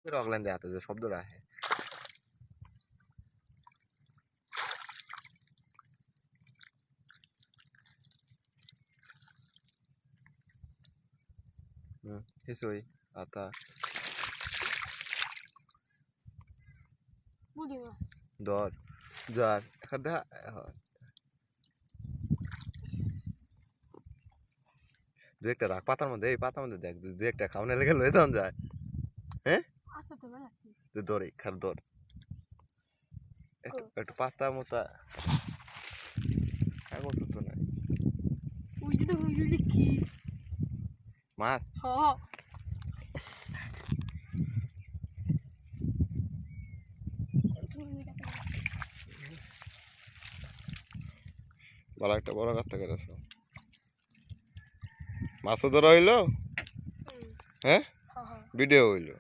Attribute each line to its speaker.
Speaker 1: রগলেন দেখাতে যে শব্দটা আহে কিছুই আতা ধর যার এখন দেখা দু একটা রাখ পাতার মধ্যে এই পাতার মধ্যে দেখ দু একটা খাওয়ানো লেগে লয়ে তখন যায় হ্যাঁ ধরে খার ধর একটু পাতা মোতা কাগজ তো নাই মাছ ভালো একটা বড় গাছ থেকে গেছে মাছও ধরা হইলো হ্যাঁ ভিডিও হইলো